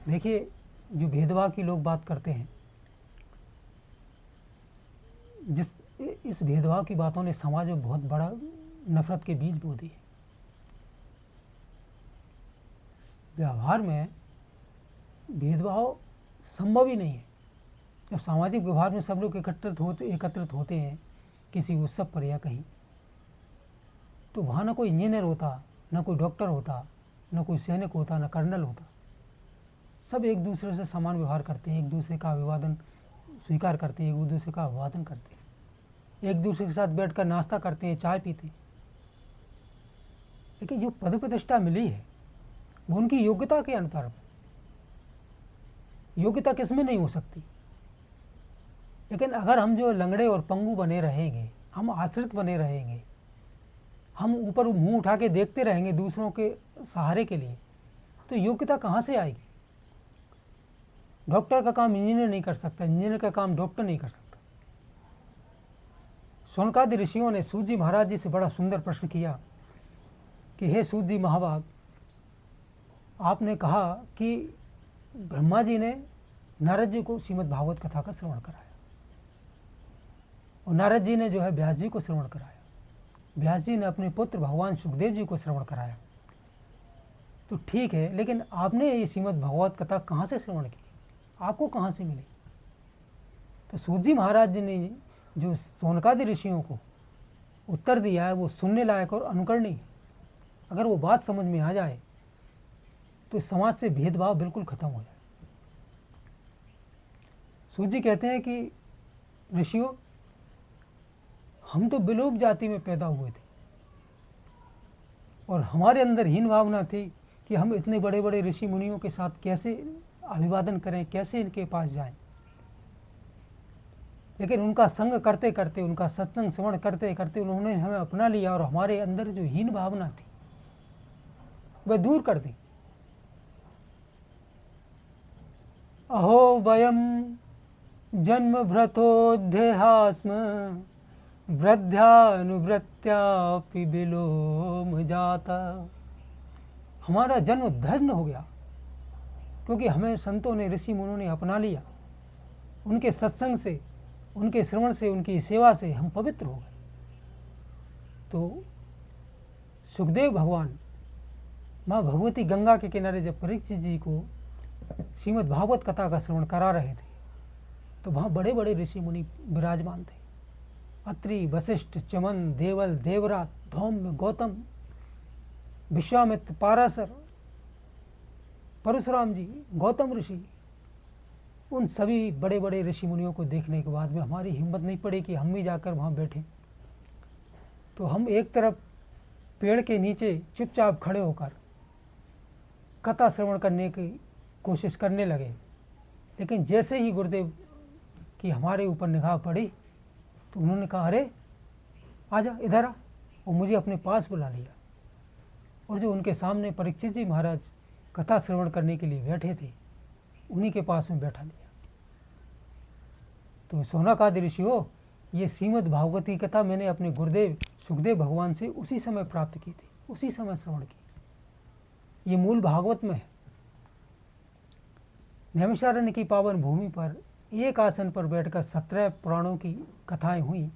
देखिए, जो भेदभाव की लोग बात करते हैं, जिस इस भेदभाव की बातों ने समाज में बहुत बड़ा नफरत के बीज बो दिए। व्यवहार में भेदभाव संभव ही नहीं है। जब सामाजिक व्यवहार में सब लोग एकत्रित होते हैं किसी उत्सव पर या कहीं, तो वहाँ ना कोई इंजीनियर होता, ना कोई डॉक्टर होता, ना कोई सैनिक होता, ना कर्नल होता। सब एक दूसरे से समान व्यवहार करते हैं, एक दूसरे का अभिवादन स्वीकार करते हैं, एक दूसरे का अभिवादन करते हैं, एक दूसरे के साथ बैठकर नाश्ता करते हैं, चाय पीते हैं। लेकिन जो पद प्रतिष्ठा मिली है वो उनकी योग्यता के अनुसार। योग्यता किसमें नहीं हो सकती। लेकिन अगर हम जो लंगड़े और पंगु बने रहेंगे, हम आश्रित बने रहेंगे, हम ऊपर मुंह उठा के देखते रहेंगे दूसरों के सहारे के लिए, तो योग्यता कहाँ से आएगी। डॉक्टर का काम इंजीनियर नहीं कर सकता, इंजीनियर का काम डॉक्टर नहीं कर सकता। शौनकादि ऋषियों ने सूत जी महाराज जी से बड़ा सुंदर प्रश्न किया कि हे सूत जी महाभाग, आपने कहा कि ब्रह्मा जी ने नारद जी को श्रीमद् भागवत कथा का श्रवण कराया और नारद जी ने जो है व्यास जी को श्रवण कराया, व्यास जी ने अपने पुत्र भगवान सुखदेव जी को श्रवण कराया। तो ठीक है, लेकिन आपने ये श्रीमद् भागवत कथा कहाँ से श्रवण की, आपको कहाँ से मिली। तो सूत जी महाराज जी ने जो शौनकादि ऋषियों को उत्तर दिया है वो सुनने लायक और अनुकरणीय। अगर वो बात समझ में आ जाए तो समाज से भेदभाव बिल्कुल खत्म हो जाए। सूत जी कहते हैं कि ऋषियों, हम तो बिलोप जाति में पैदा हुए थे और हमारे अंदर हीन भावना थी कि हम इतने बड़े बड़े ऋषि मुनियों के साथ कैसे अभिवादन करें, कैसे इनके पास जाएं। लेकिन उनका संग करते करते, उनका सत्संग श्रवण करते करते उन्होंने हमें अपना लिया और हमारे अंदर जो हीन भावना थी वह दूर कर दी। अहो वयम जन्म भ्रतोऽध्यहास्म वृद्ध्यानुवृत्त्यापि विलोम जाता। हमारा जन्म धन्य हो गया क्योंकि हमें संतों ने, ऋषि मुनियों ने अपना लिया। उनके सत्संग से, उनके श्रवण से, उनकी सेवा से हम पवित्र हो गए। तो सुखदेव भगवान माँ भगवती गंगा के किनारे जब परीक्षित जी को श्रीमद् भागवत कथा का श्रवण करा रहे थे तो वहाँ बड़े बड़े ऋषि मुनि विराजमान थे। अत्रि, वशिष्ठ, चमन, देवल, देवरात, धौम्य, गौतम, विश्वामित्र, पाराशर, परशुराम जी, गौतम ऋषि। उन सभी बड़े बड़े ऋषि मुनियों को देखने के बाद में हमारी हिम्मत नहीं पड़ी कि हम भी जाकर वहाँ बैठें। तो हम एक तरफ पेड़ के नीचे चुपचाप खड़े होकर कथा श्रवण करने की कोशिश करने लगे। लेकिन जैसे ही गुरुदेव की हमारे ऊपर निगाह पड़ी तो उन्होंने कहा, अरे आजा इधर आ, और मुझे अपने पास बुला लिया। और जो उनके सामने परीक्षित जी महाराज कथा श्रवण करने के लिए बैठे थे उन्हीं के पास में बैठा लिया। तो शौनकादि ऋषियों, ये श्रीमद् भागवती कथा मैंने अपने गुरुदेव सुखदेव भगवान से उसी समय प्राप्त की थी, उसी समय श्रवण की। ये मूल भागवत में है। नैमिषारण्य की पावन भूमि पर एक आसन पर बैठकर 17 पुराणों की कथाएं हुई।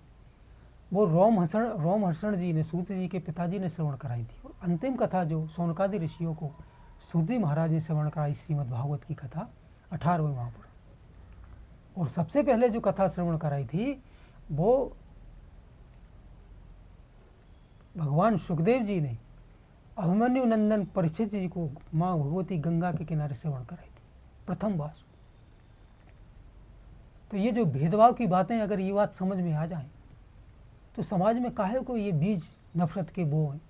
वो रोमहर्षण जी ने, सूत जी के पिताजी ने श्रवण कराई थी। और अंतिम कथा जो शौनकादि ऋषियों को सूत जी महाराज ने श्रवण कराई, श्रीमद् भागवत की कथा 18वें महापुराण। और सबसे पहले जो कथा श्रवण कराई थी वो भगवान सुखदेव जी ने अभिमन्यु नंदन परीक्षित जी को माँ भगवती गंगा के किनारे श्रवण कराई थी प्रथम बार। तो ये जो भेदभाव की बातें, अगर ये बात समझ में आ जाए तो समाज में काहे को ये बीज नफरत के बो हैं।